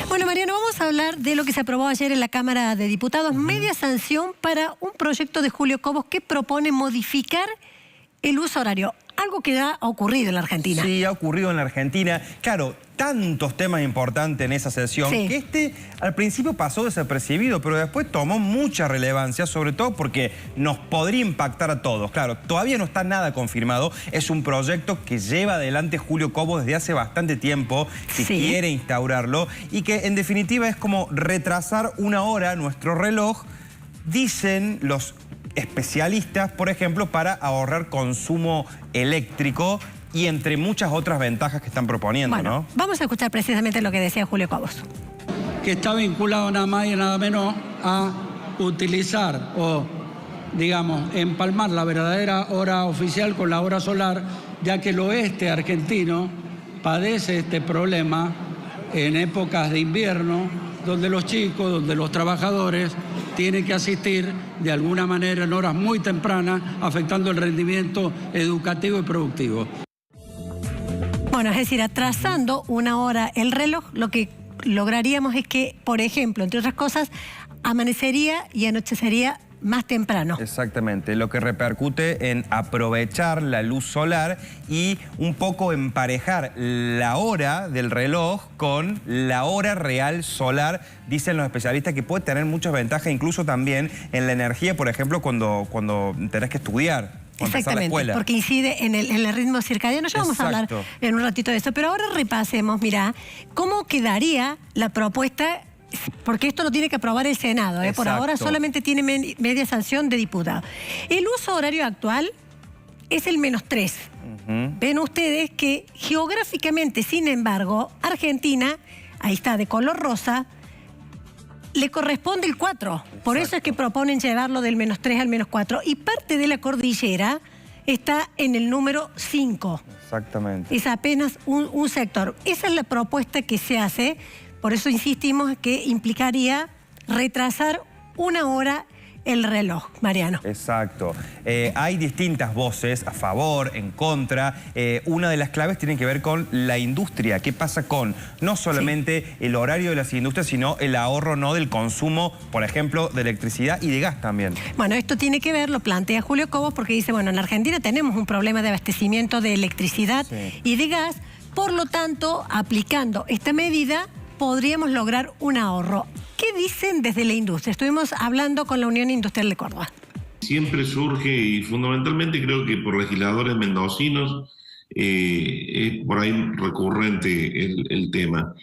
Bueno, Mariano, vamos a hablar de lo que se aprobó ayer en la Cámara de Diputados, media sanción para un proyecto de Julio Cobos que propone modificar el uso horario, algo que ya ha ocurrido en la Argentina. Sí, ha ocurrido en la Argentina. Claro, tantos temas importantes en esa sesión, sí, que al principio pasó desapercibido, pero después tomó mucha relevancia, sobre todo porque nos podría impactar a todos. Claro, todavía no está nada confirmado. Es un proyecto que lleva adelante Julio Cobos desde hace bastante tiempo, que sí, quiere instaurarlo, y que en definitiva es como retrasar una hora nuestro reloj, dicen los especialistas, por ejemplo, para ahorrar consumo eléctrico y entre muchas otras ventajas que están proponiendo, bueno, ¿no? Vamos a escuchar precisamente lo que decía Julio Cobos. Que está vinculado nada más y nada menos a utilizar o, digamos, empalmar la verdadera hora oficial con la hora solar, ya que el oeste argentino padece este problema en épocas de invierno, donde los chicos, donde los trabajadores tienen que asistir de alguna manera en horas muy tempranas, afectando el rendimiento educativo y productivo. Bueno, es decir, atrasando una hora el reloj, lo que lograríamos es que, por ejemplo, entre otras cosas, amanecería y anochecería más temprano. Exactamente, lo que repercute en aprovechar la luz solar y un poco emparejar la hora del reloj con la hora real solar. Dicen los especialistas que puede tener muchas ventajas, incluso también en la energía, por ejemplo, cuando tenés que estudiar. Exactamente, porque incide en el ritmo circadiano. Ya vamos a hablar en un ratito de eso, pero ahora repasemos, mirá, cómo quedaría la propuesta, porque esto lo tiene que aprobar el Senado, ¿eh? Por ahora solamente tiene media sanción de diputados. El uso horario actual es el -3. Ven ustedes que geográficamente, sin embargo, Argentina, ahí está, de color rosa, le corresponde el 4. Por eso es que proponen llevarlo del -3 al -4. Y parte de la cordillera está en el número 5. Exactamente. Es apenas un sector. Esa es la propuesta que se hace. Por eso insistimos que implicaría retrasar una hora el reloj, Mariano. Exacto. Hay distintas voces a favor, en contra. Una de las claves tiene que ver con la industria. ¿Qué pasa con no solamente el horario de las industrias, sino el ahorro del consumo, por ejemplo, de electricidad y de gas también? Bueno, esto tiene que ver, lo plantea Julio Cobos, porque dice, bueno, en la Argentina tenemos un problema de abastecimiento de electricidad y de gas. Por lo tanto, aplicando esta medida, podríamos lograr un ahorro. ¿Qué dicen desde la industria? Estuvimos hablando con la Unión Industrial de Córdoba. Siempre surge, y fundamentalmente creo que por legisladores mendocinos, es por ahí recurrente el tema.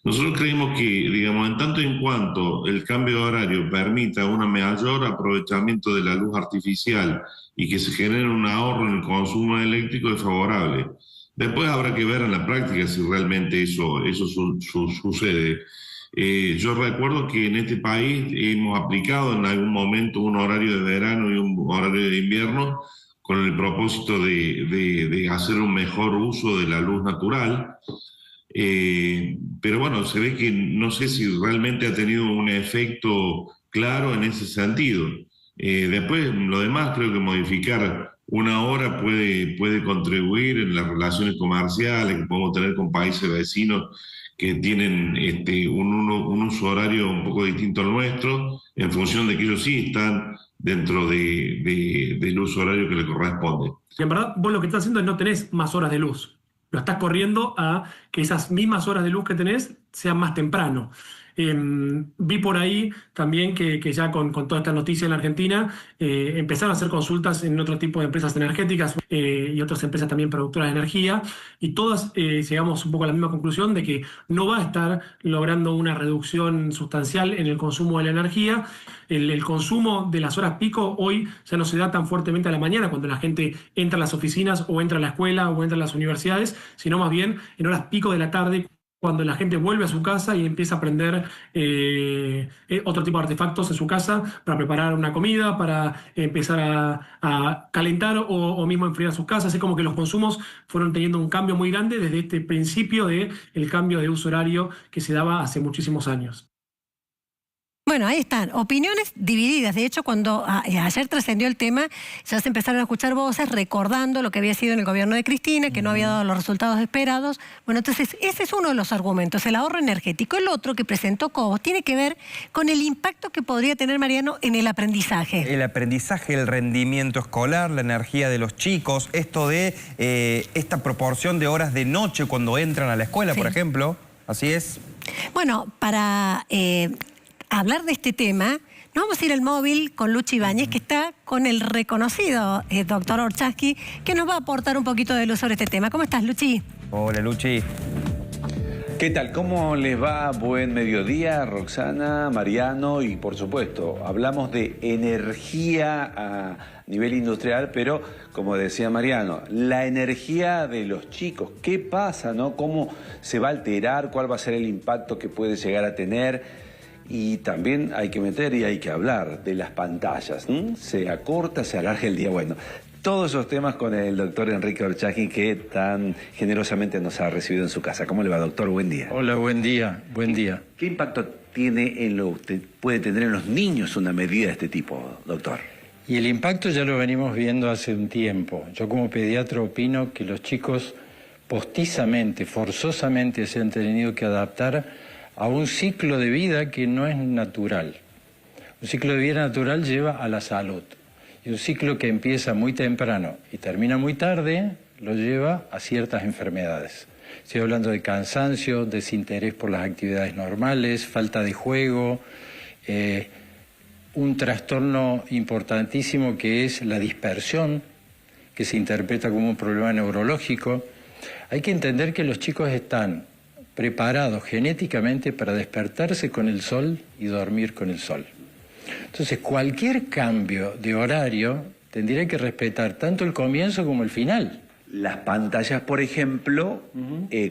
Nosotros creemos que, digamos, en tanto y en cuanto el cambio de horario permita un mayor aprovechamiento de la luz artificial y que se genere un ahorro en el consumo eléctrico, es favorable. Después habrá que ver en la práctica si realmente eso sucede. Yo recuerdo que en este país hemos aplicado en algún momento un horario de verano y un horario de invierno con el propósito de hacer un mejor uso de la luz natural. Pero bueno, se ve que no sé si realmente ha tenido un efecto claro en ese sentido. Después, lo demás, creo que modificar una hora puede contribuir en las relaciones comerciales que podemos tener con países vecinos que tienen un uso horario un poco distinto al nuestro, en función de que ellos sí están dentro del uso horario que le corresponde. Y en verdad, vos lo que estás haciendo es no tenés más horas de luz. Lo estás corriendo a que esas mismas horas de luz que tenés sean más temprano. Vi por ahí también que ya con toda esta noticia en la Argentina empezaron a hacer consultas en otro tipo de empresas energéticas y otras empresas también productoras de energía, y todas llegamos un poco a la misma conclusión de que no va a estar logrando una reducción sustancial en el consumo de la energía. El consumo de las horas pico hoy ya no se da tan fuertemente a la mañana cuando la gente entra a las oficinas o entra a la escuela o entra a las universidades, sino más bien en horas pico de la tarde, cuando la gente vuelve a su casa y empieza a prender otro tipo de artefactos en su casa para preparar una comida, para empezar a calentar o mismo enfriar sus casas. Es como que los consumos fueron teniendo un cambio muy grande desde este principio del cambio de uso horario que se daba hace muchísimos años. Bueno, ahí están, opiniones divididas. De hecho, cuando ayer trascendió el tema, ya se empezaron a escuchar voces recordando lo que había sido en el gobierno de Cristina, que no había dado los resultados esperados. Bueno, entonces ese es uno de los argumentos, el ahorro energético. El otro que presentó Cobos tiene que ver con el impacto que podría tener, Mariano, en el aprendizaje. El aprendizaje, el rendimiento escolar, la energía de los chicos, esto de esta proporción de horas de noche cuando entran a la escuela, por ejemplo. Así es. Bueno, para hablar de este tema, nos vamos a ir al móvil con Luchi Ibáñez, que está con el reconocido doctor Orchasky, que nos va a aportar un poquito de luz sobre este tema. ¿Cómo estás, Luchi? Hola, Luchi. ¿Qué tal? ¿Cómo les va? Buen mediodía, Roxana, Mariano, y por supuesto, hablamos de energía a nivel industrial, pero como decía Mariano, la energía de los chicos, ¿qué pasa, no? ¿Cómo se va a alterar? ¿Cuál va a ser el impacto que puede llegar a tener? Y también hay que meter y hay que hablar de las pantallas, ¿no? Se acorta, se alarga el día. Bueno, todos esos temas con el doctor Enrique Orchasky, que tan generosamente nos ha recibido en su casa. ¿Cómo le va, doctor? Buen día. Hola, buen día, buen día. ¿Qué impacto tiene puede tener en los niños una medida de este tipo, doctor? Y el impacto ya lo venimos viendo hace un tiempo. Yo como pediatra opino que los chicos postizamente, forzosamente se han tenido que adaptar a un ciclo de vida que no es natural. Un ciclo de vida natural lleva a la salud. Y un ciclo que empieza muy temprano y termina muy tarde lo lleva a ciertas enfermedades. Estoy hablando de cansancio, desinterés por las actividades normales, falta de juego, un trastorno importantísimo que es la dispersión, que se interpreta como un problema neurológico. Hay que entender que los chicos están preparados genéticamente para despertarse con el sol y dormir con el sol. Entonces, cualquier cambio de horario tendría que respetar tanto el comienzo como el final. Las pantallas, por ejemplo,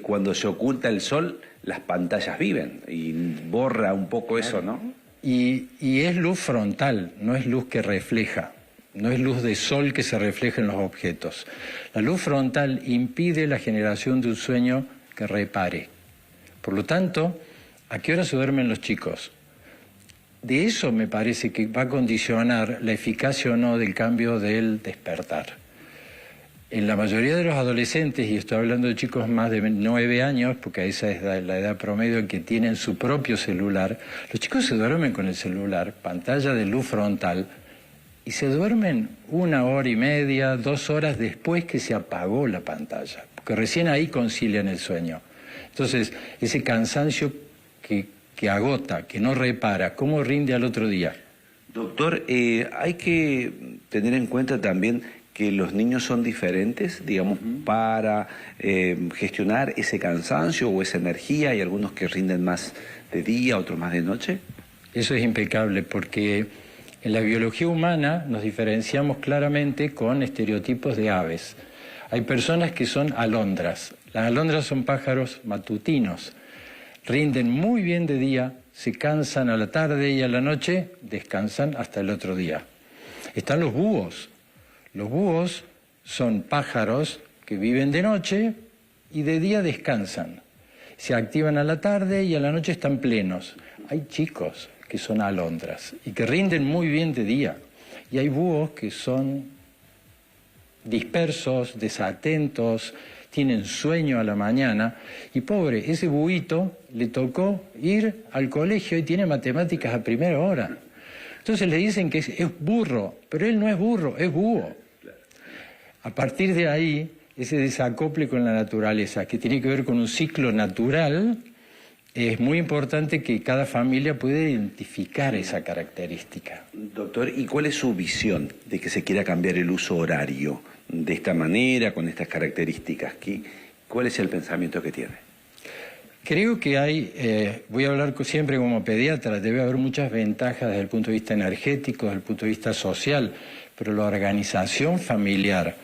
cuando se oculta el sol, las pantallas viven y borra un poco eso, ¿no? Y es luz frontal, no es luz que refleja, no es luz de sol que se refleja en los objetos. La luz frontal impide la generación de un sueño que repare. Por lo tanto, ¿a qué hora se duermen los chicos? De eso me parece que va a condicionar la eficacia o no del cambio del despertar. En la mayoría de los adolescentes, y estoy hablando de chicos más de 9 años, porque esa es la edad promedio en que tienen su propio celular, los chicos se duermen con el celular, pantalla de luz frontal, y se duermen 1 hora y media, 2 horas después que se apagó la pantalla, porque recién ahí concilian el sueño. Entonces, ese cansancio que agota, que no repara, ¿cómo rinde al otro día? Doctor, hay que tener en cuenta también que los niños son diferentes, digamos, para gestionar ese cansancio o esa energía. Hay algunos que rinden más de día, otros más de noche. Eso es impecable, porque en la biología humana nos diferenciamos claramente con estereotipos de aves. Hay personas que son alondras. Las alondras son pájaros matutinos. Rinden muy bien de día, se cansan a la tarde y a la noche descansan hasta el otro día. Están los búhos. Los búhos son pájaros que viven de noche y de día descansan. Se activan a la tarde y a la noche están plenos. Hay chicos que son alondras y que rinden muy bien de día. Y hay búhos que son dispersos, desatentos, tienen sueño a la mañana, y pobre, ese buhito le tocó ir al colegio y tiene matemáticas a primera hora. Entonces le dicen que es burro, pero él no es burro, es búho. A partir de ahí, ese desacople con la naturaleza, que tiene que ver con un ciclo natural, es muy importante que cada familia pueda identificar esa característica. Doctor, ¿y cuál es su visión de que se quiera cambiar el uso horario de esta manera, con estas características? ¿Cuál es el pensamiento que tiene? Creo que hay, voy a hablar siempre como pediatra, debe haber muchas ventajas desde el punto de vista energético, desde el punto de vista social, pero la organización familiar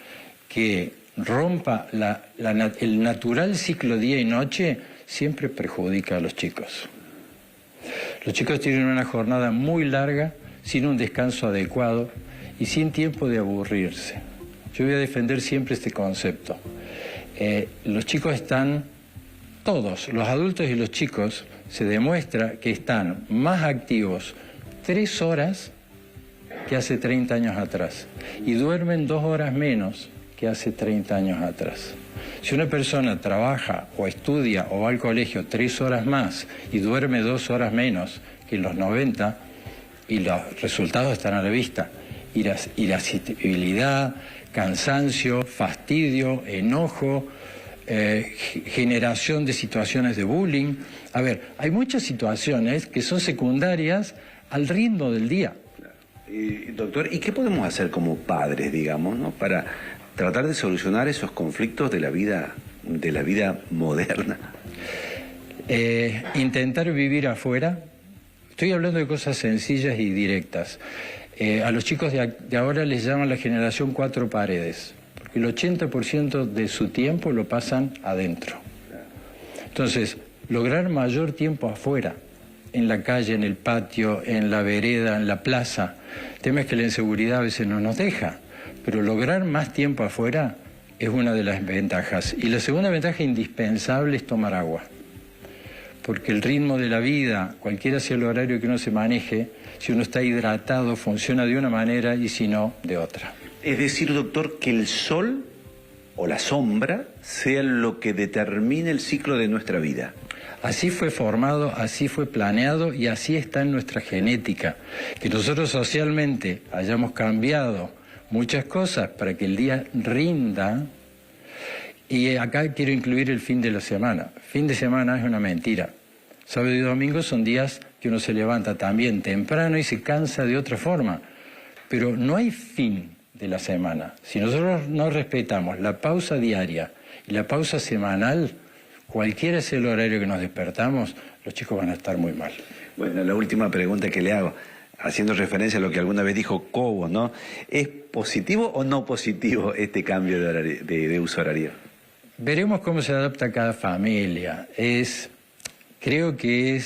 que rompa el natural ciclo día y noche siempre perjudica a los chicos. Los chicos tienen una jornada muy larga, sin un descanso adecuado y sin tiempo de aburrirse. Yo voy a defender siempre este concepto. Los chicos están, todos, los adultos y los chicos, se demuestra que están más activos 3 horas que hace 30 años atrás y duermen 2 horas menos que hace 30 años atrás. Si una persona trabaja o estudia o va al colegio 3 horas más y duerme 2 horas menos que en los 90, y los resultados están a la vista, irascibilidad, cansancio, fastidio, enojo, generación de situaciones de bullying. A ver, hay muchas situaciones que son secundarias al ritmo del día. Doctor, ¿y qué podemos hacer como padres, digamos, ¿no?, para tratar de solucionar esos conflictos de la vida moderna? Intentar vivir afuera. Estoy hablando de cosas sencillas y directas. A los chicos de ahora les llaman la generación 4 paredes, porque el 80% de su tiempo lo pasan adentro. Entonces, lograr mayor tiempo afuera, en la calle, en el patio, en la vereda, en la plaza. El tema es que la inseguridad a veces no nos deja, pero lograr más tiempo afuera es una de las ventajas. Y la segunda ventaja indispensable es tomar agua. Porque el ritmo de la vida, cualquiera sea el horario que uno se maneje, si uno está hidratado, funciona de una manera y si no, de otra. Es decir, doctor, que el sol o la sombra sea lo que determine el ciclo de nuestra vida. Así fue formado, así fue planeado y así está en nuestra genética. Que nosotros socialmente hayamos cambiado muchas cosas para que el día rinda. Y acá quiero incluir el fin de la semana. Fin de semana es una mentira. Sábado y domingo son días que uno se levanta también temprano y se cansa de otra forma. Pero no hay fin de la semana. Si nosotros no respetamos la pausa diaria y la pausa semanal, cualquiera sea el horario que nos despertamos, los chicos van a estar muy mal. Bueno, la última pregunta que le hago, haciendo referencia a lo que alguna vez dijo Cobo, ¿no? ¿Es positivo o no positivo este cambio de horario, de uso horario? Veremos cómo se adapta cada familia. Creo que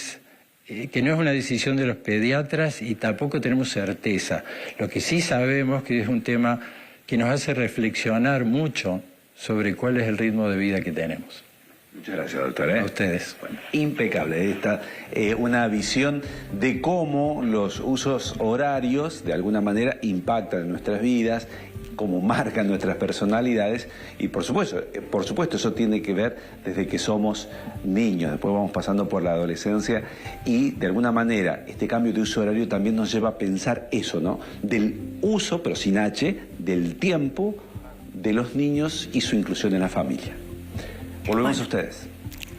no es una decisión de los pediatras y tampoco tenemos certeza. Lo que sí sabemos que es un tema que nos hace reflexionar mucho sobre cuál es el ritmo de vida que tenemos. Muchas gracias, doctor. A ustedes. Bueno, impecable. Esta una visión de cómo los usos horarios de alguna manera impactan en nuestras vidas, cómo marcan nuestras personalidades y por supuesto eso tiene que ver desde que somos niños, después vamos pasando por la adolescencia y de alguna manera este cambio de uso horario también nos lleva a pensar eso, ¿no? Del uso, pero sin H, del tiempo de los niños y su inclusión en la familia. Volvemos a ustedes.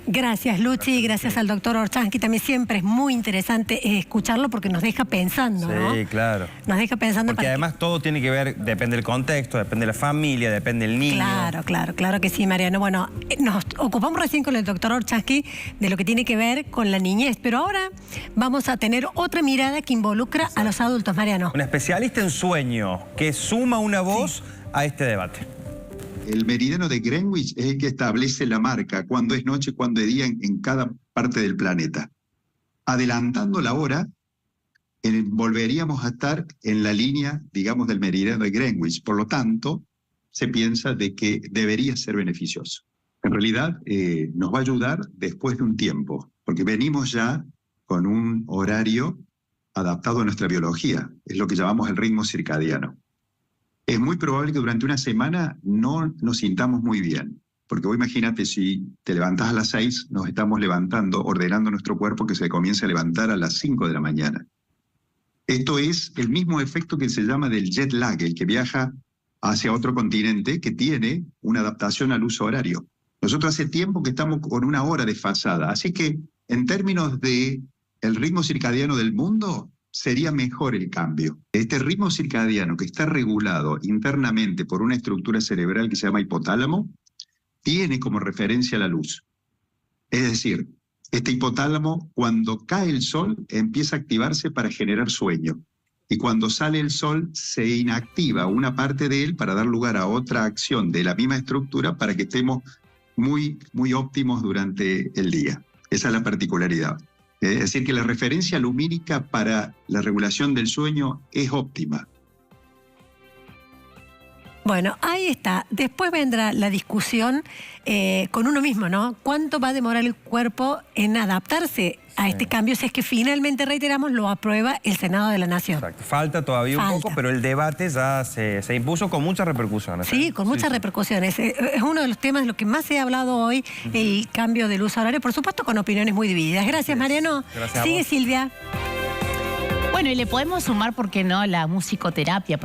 Gracias, Luchi, gracias al doctor Orchansky. También siempre es muy interesante escucharlo porque nos deja pensando, ¿no? Sí, claro. Nos deja pensando. Porque además todo tiene que ver, depende del contexto, depende de la familia, depende del niño. Claro que sí, Mariano. Bueno, nos ocupamos recién con el doctor Orchansky de lo que tiene que ver con la niñez, pero ahora vamos a tener otra mirada que involucra a los adultos, Mariano. Un especialista en sueño que suma una voz a este debate. El meridiano de Greenwich es el que establece la marca, cuándo es noche, cuándo es día en cada parte del planeta. Adelantando la hora, volveríamos a estar en la línea, digamos, del meridiano de Greenwich. Por lo tanto, se piensa de que debería ser beneficioso. En realidad, nos va a ayudar después de un tiempo, porque venimos ya con un horario adaptado a nuestra biología. Es lo que llamamos el ritmo circadiano. Es muy probable que durante una semana no nos sintamos muy bien. Porque vos imagínate, si te levantás a las 6, nos estamos levantando, ordenando nuestro cuerpo que se comience a levantar a las 5 de la mañana. Esto es el mismo efecto que se llama del jet lag, el que viaja hacia otro continente que tiene una adaptación al uso horario. Nosotros hace tiempo que estamos con una hora desfasada. Así que en términos de el ritmo circadiano del mundo, sería mejor el cambio. Este ritmo circadiano que está regulado internamente por una estructura cerebral que se llama hipotálamo, tiene como referencia la luz. Es decir, este hipotálamo, cuando cae el sol, empieza a activarse para generar sueño. Y cuando sale el sol, se inactiva una parte de él para dar lugar a otra acción de la misma estructura para que estemos muy óptimos durante el día. Esa es la particularidad. Es decir, que la referencia lumínica para la regulación del sueño es óptima. Bueno, ahí está. Después vendrá la discusión con uno mismo, ¿no? ¿Cuánto va a demorar el cuerpo en adaptarse a este cambio si es que finalmente, reiteramos, lo aprueba el Senado de la Nación? Exacto. Falta todavía un poco, pero el debate ya se impuso con muchas repercusiones. Sí, con muchas repercusiones. Es uno de los temas de lo que más se ha hablado hoy, el cambio del uso horario, por supuesto con opiniones muy divididas. Gracias, Mariano. Gracias. Sigue, Silvia. Bueno, y le podemos sumar, ¿por qué no?, la musicoterapia para